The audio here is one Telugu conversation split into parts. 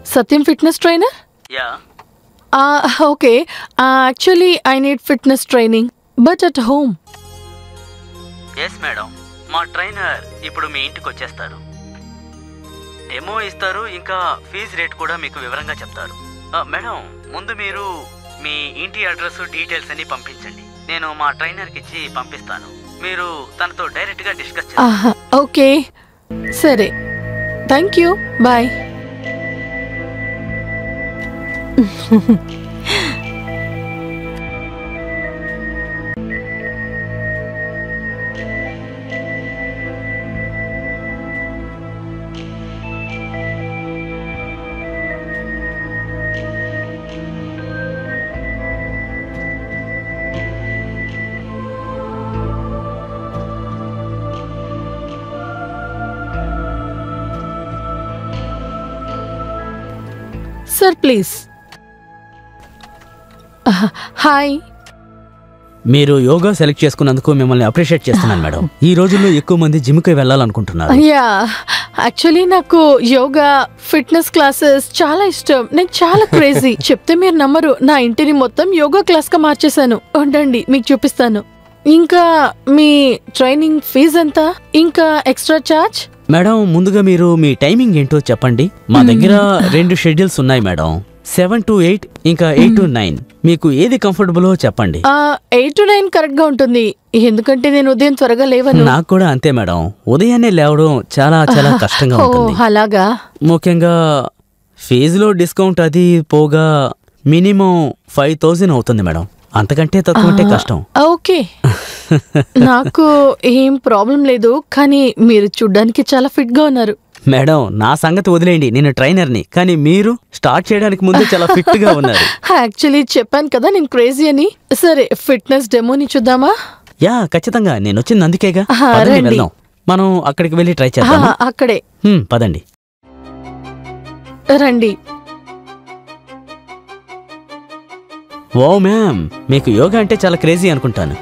Satyam fitness trainer? Yeah. Okay. Actually, I need fitness training, but at home. Yes, madam. మా ట్రైనర్ ఇప్పుడు మీ ఇంటికి వచ్చేస్తారు. డెమో ఇస్తారు, ఇంకా ఫీజు రేట్ కూడా మీకు వివరంగా చెప్తారు. మేడం, ముందు మీరు మీ ఇంటి అడ్రస్ డీటెయిల్స్ అన్ని పంపించండి. నేను మా ట్రైనర్కి ఇచ్చి పంపిస్తాను. మీరు తనతో డైరెక్ట్గా డిస్కస్ చేయండి. ఓకే, సరే. Thank you. Bye. Sir please. Hi. మీరు యోగా సెలెక్ట్ చేసుకున్నందుకు మిమ్మల్ని అప్రిషియేట్ చేస్తున్నాను మేడం. ఈ రోజుల్లో ఎక్కువ మంది జిమ్కి వెళ్ళాలనుకుంటున్నారు. యా, యాక్చువల్లీ నాకు యోగా ఫిట్నెస్ క్లాసెస్ చాలా ఇష్టం. నేను చాలా క్రేజీ. చెప్తే మీరు నమ్మరు, నా ఇంటిని మొత్తం యోగా క్లాస్ గా మార్చేశాను. ఉండండి, మీకు చూపిస్తాను. ఇంకా మీ ట్రైనింగ్ ఫీజు ఎంత? ఇంకా ఎక్స్ట్రా చార్జ్? మేడం, ముందుగా మీరు మీ టైమింగ్ ఏంటో చెప్పండి. మా దగ్గర 2 షెడ్యూల్స్ ఉన్నాయి మేడం, 7 to 8 ఇంకా 8 to 9. మీకు ఏది కంఫర్టబుల్ చెప్పండి. 8 to 9 కరెక్ట్ గా ఉంటుంది, ఎందుకంటే నేను ఉదయం త్వరగా లేవను. నాకు కూడా అంతే మేడం, ఉదయాన్నే లేవడం చాలా చాలా కష్టంగా ఉంటుంది. అలాగా? ముఖ్యంగా ఫీజులో డిస్కౌంట్ అది పోగా మినిమం 5,000 అవుతుంది మేడం. అంతకంటే తక్కువ అంటే కష్టం. ఓకే, నాకు ఏం ప్రాబ్లం లేదు, కానీ మీరు చూడ్డానికి చాలా ఫిట్ గా ఉన్నారు. మేడం, నా సంగతి వదిలేయండి, నేను ట్రైనర్ని. కానీ మీరు స్టార్ట్ చేయడానికి ముందే చాలా ఫిట్ గా ఉన్నారు. యాక్చువల్లీ చెప్పాను కదా నేను క్రేజీ అని. సరే, ఫిట్నెస్ డెమోని చూద్దామా? యా, ఖచ్చితంగా. నేను వచ్చింది అందుకేగా. వెళ్దాం, మనం అక్కడికి వెళ్ళి ట్రై చేద్దాం. అక్కడే పదండి. రండి. ఓ మ్యామ్, మీకు యోగా అంటే చాలా క్రేజీ అనుకుంటాను.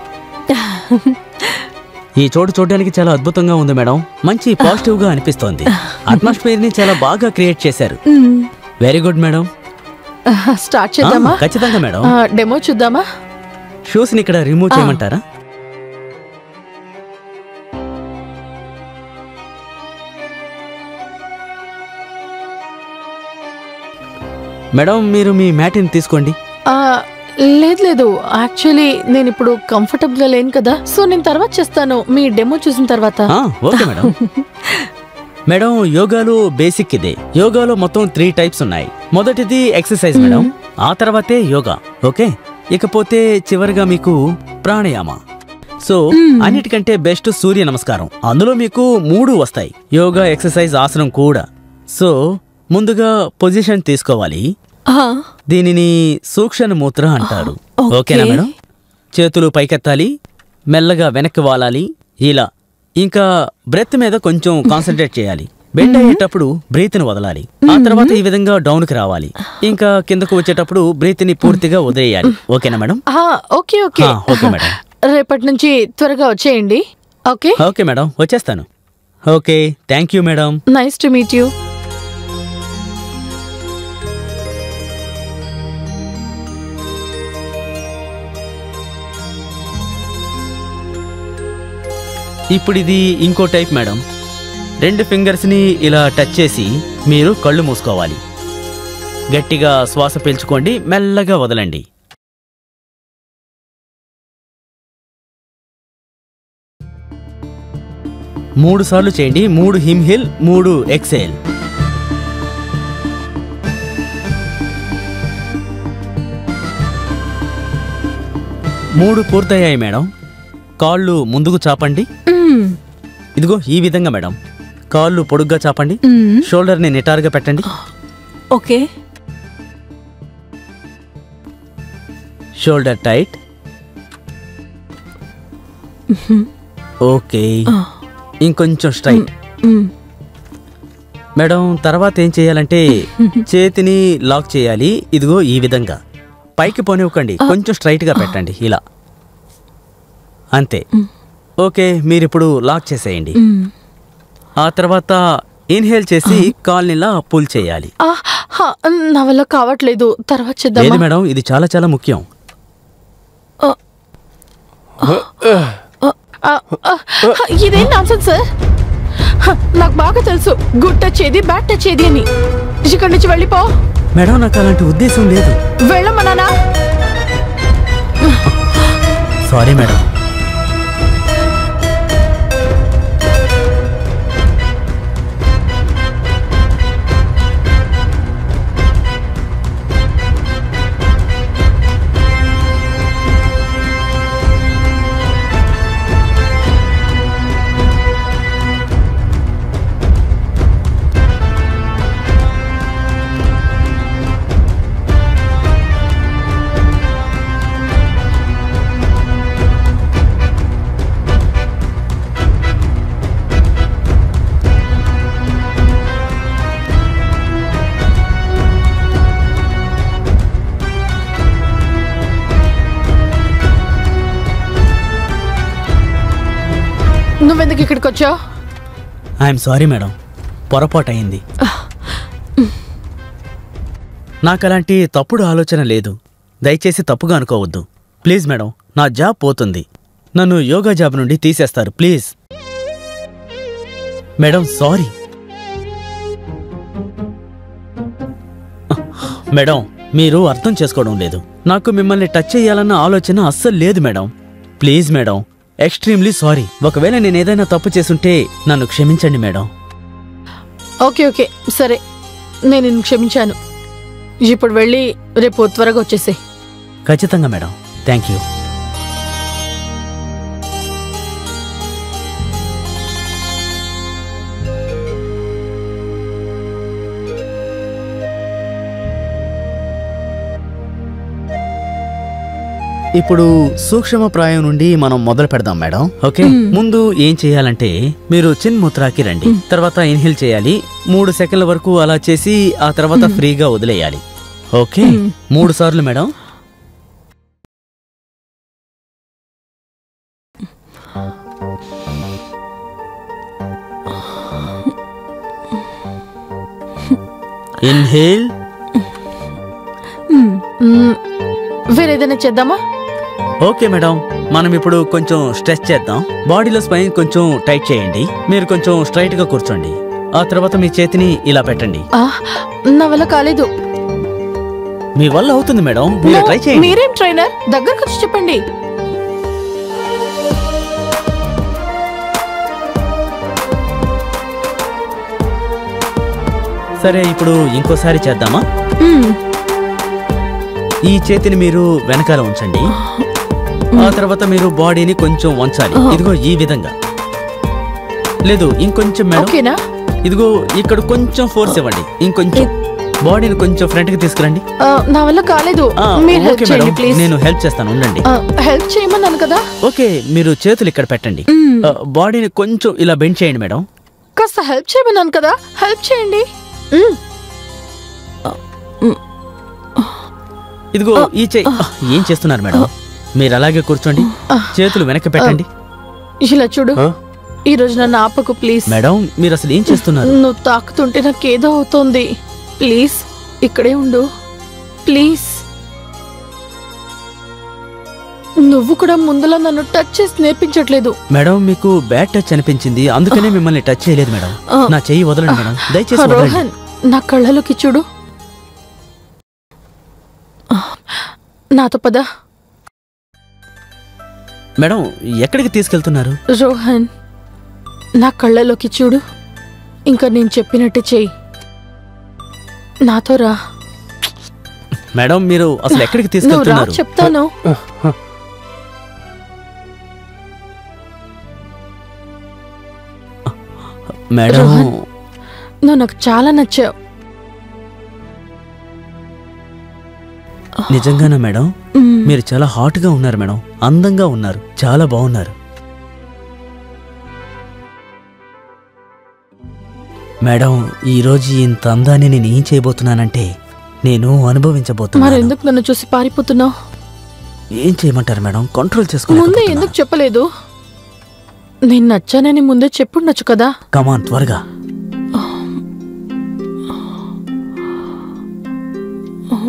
ఈ చోటు చూడడానికి చాలా అద్భుతంగా ఉంది మేడం. మంచి పాజిటివ్ గా అనిపిస్తోంది. అట్మాస్ఫియర్ ని చాలా బాగా క్రియేట్ చేశారు. Very good madam. స్టార్ట్ చేద్దామా? ఖచ్చితంగా మేడం. డెమో చూద్దామా? షూస్ ని ఇక్కడ రిమూవ్ చేయమంటారా? మేడం, మీరు మీ మ్యాట్ని తీసుకోండి. లేదు, యాక్చువల్లీ నేను ఇప్పుడు కంఫర్టబుల్ గా లేను కదా, సో నేను తర్వాత చేస్తాను, మీ డెమో చూసిన తర్వాత. Okay madam. మేడం, యోగాలో బేసిక్ ఇదే. యోగాలో మొత్తం 3 టైప్స్ ఉన్నాయి. మొదటిది ఎక్సర్సైజ్ మేడం, ఆ తర్వాతే యోగా. ఓకే, ఇకపోతే చివరిగా మీకు ప్రాణాయామ. సో అన్నిటికంటే బెస్ట్ సూర్య నమస్కారం. అందులో మీకు 3 వస్తాయి, యోగా, ఎక్సర్సైజ్, ఆసనం కూడా. సో ముందుగా పొజిషన్ తీసుకోవాలి. దీనిని సూక్ష్మ ముద్ర అంటారు. ఓకేనా మేడం? చేతులు పైకెత్తాలి, మెల్లగా వెనక్కి వాలాలి, ఇలా. ఇంకా బ్రెత్ మీద కొంచెం కాన్సన్ట్రేట్ చేయాలి. బెండ్ అయ్యేటప్పుడు బ్రీత్ ని వదలాలి. ఆ తర్వాత ఈ విధంగా డౌన్ కి రావాలి. ఇంకా కిందకు వచ్చేటప్పుడు బ్రీత్ ని పూర్తిగా వదిలేయాలి. ఓకేనా మేడం? Okay madam. రేపటి నుంచి త్వరగా వచ్చేయండి. ఓకే? ఓకే మేడం, వచ్చేస్తాను. Okay, thank you madam. Nice to meet you. ఇప్పుడు ఇది ఇంకో టైప్ మేడం. 2 ఫింగర్స్ ని ఇలా టచ్ చేసి మీరు కళ్ళు మూసుకోవాలి. గట్టిగా శ్వాస పీల్చుకోండి, మెల్లగా వదలండి. మూడు సార్లు చేయండి. 3 ఇన్హేల్, 3 ఎక్సేల్. మూడు పూర్తయ్యాయి మేడం. కాళ్ళు ముందుకు చాపండి. ఇదిగో ఈ విధంగా మేడం. కాళ్ళు పొడుగ్గా చాపండి. షోల్డర్ ని నిటారుగా పెట్టండి. ఓకే. Shoulder tight. ఓకే, ఇంకొంచెం స్ట్రైట్. మేడం, తర్వాత ఏం చేయాలంటే చేతిని లాక్ చేయాలి. ఇదిగో ఈ విధంగా పైకి పోనివ్వకండి, కొంచెం స్ట్రైట్ గా పెట్టండి, ఇలా. అంతే. ఓకే, మీరిప్పుడు లాక్ చేసేయండి. ఆ తర్వాత ఇన్హేల్ చేసి కాల్నిలా పుల్ చేయాలి. నా వల్ల కావట్లేదు, తర్వాత లేదు చేద్దామా? మేడం, ఇది చాలా చాలా ముఖ్యం. ఇదేం నాన్సెన్స్ సార్? నాకు బాగా తెలుసు గుడ్ టచ్ ఏది బ్యాడ్ టచ్ ఏది అని. ఇక్కడి నుంచి వెళ్ళిపో. మేడం నాకు అలాంటి ఉద్దేశం లేదు. వెళ్ళమన్నానా? Sorry madam. నువ్వెందుకు ఇక్కడికి వచ్చావు? ఐఎమ్ సారీ మేడం, పొరపాటు అయింది. నాకు అలాంటి తప్పుడు ఆలోచన లేదు. దయచేసి తప్పుగా అనుకోవద్దు ప్లీజ్ మేడం. నా జాబ్ పోతుంది, నన్ను యోగా జాబ్ నుండి తీసేస్తారు ప్లీజ్ మేడం. సారీ మేడం, మీరు అర్థం చేసుకోవడం లేదు. నాకు మిమ్మల్ని టచ్ చేయాలన్న ఆలోచన అస్సలు లేదు madam. Please madam, extremely sorry. ఒకవేళ నేను ఏదైనా తప్పు చేసుంటే నన్ను క్షమించండి మేడం. ఓకే ఓకే సరే, నేను నిన్ను క్షమించాను. ఇప్పుడు వెళ్ళి రేపు త్వరగా వచ్చేసే. ఖచ్చితంగా మేడం, థ్యాంక్ యూ. ఇప్పుడు సూక్ష్మ ప్రాయం నుండి మనం మొదలు పెడదాం మేడం. ఓకే, ముందు ఏం చేయాలంటే మీరు చిన్ ముత్రాకి రండి. తర్వాత ఇన్హేల్ చేయాలి 3 సెకండ్ల వరకు. అలా చేసి ఆ తర్వాత ఫ్రీగా వదిలేయాలి. ఓకే, 3 సార్లు మేడం. ఇన్హేల్. వేరేదైనా చేద్దామా? ఓకే మేడం, మనం ఇప్పుడు కొంచెం స్ట్రెచ్ చేద్దాం. బాడీలో స్పైన్ కొంచెం టైట్ చేయండి. మీరు కొంచెం స్ట్రైట్ గా కూర్చోండి. ఆ తర్వాత మీ చేతిని ఇలా పెట్టండి. నా వల్ల కాలేదు. మీ వల్ల అవుతుంది మేడం, మీరు ట్రై చేయండి. మీరేం ట్రైనర్, దగ్గరకు వచ్చి చెప్పండి. సరే, ఇప్పుడు ఇంకోసారి చేద్దామా? ఈ చేతిని మీరు వెనకాల ఉంచండి. ఆ తర్వాత మీరు బాడీని కొంచెం వంచాలి. ఇదిగో ఈ విధంగా. లేదు, ఇంకొంచెం మేడం. ఇదిగో ఇక్కడ కొంచెం ఫోర్స్ ఇవ్వండి. ఇంకొంచెం బాడీని కొంచెం ఫ్రంట్ కి తీసుకురండి. నా వల్ల కాలేదు. నేను హెల్ప్ చేస్తాను, ఉండండి. హెల్ప్ చేయమన్నాను కదా. ఓకే, మీరు చేతులు ఇక్కడ పెట్టండి. బాడీని కొంచెం ఇలా బెండ్ చేయండి మేడం. కాస్త హెల్ప్ చేయమన్నాను కదా, హెల్ప్ చేయండి. ఇదిగో ఈ చెయ్యి. ఏం చేస్తున్నారు మేడం? మీరు అలాగే కూర్చోండి, చేతులు వెనక్కి పెట్టండి. ఇలా చూడు, ఈ రోజు నన్ను ఆపకు ప్లీజ్. మేడం, మీరు అసలు ఏం చేస్తున్నారు? నువ్వు తాకుతుంటే నాకేదో అవుతోంది. ప్లీజ్ ఇక్కడే ఉండు ప్లీజ్. నువ్వు కూడా ముందులా నన్ను టచ్ చేసి నేర్పించట్లేదు. మేడం, మీకు బ్యాడ్ టచ్ అనిపించింది, అందుకనే మిమ్మల్ని టచ్ చేయలేదు మేడం. నా చెయ్యి వదలండి మేడం, దయచేసి వదలండి. రోహన్, నా కళ్ళలోకి చూడు. నాతో పద. మేడం, ఎక్కడికి తీసుకెళ్తున్నారు? రోహన్, నా కళ్ళలోకి చూడు. ఇంకా నేను చెప్పినట్టు చెయ్యి. నాతో రా. మేడం, మీరు అసలు ఎక్కడికి తీసుకెళ్తున్నారు? చెప్తాను. మేడం, నువ్వు నాకు చాలా నచ్చావు. నిజంగానా మేడం? మీరు చాలా హాట్ గా ఉన్నారు మేడం, అందంగా ఉన్నారు, చాలా బాగున్నారు మేడం. ఈ రోజు ఇంత అందాన్ని నేను ఏం చేయబోతున్నానంటే నేను అనుభవించబోతున్నాను. మరి ఎందుకు నన్ను చూసి పారిపోతున్నావు? ఏం చేయమంటారు మేడం? కంట్రోల్ చేసుకో. ముందే ఎందుకు చెప్పలేదు? నేను నచ్చానని ముందే చెప్పుండొచ్చు కదా. కమాన్, త్వరగా.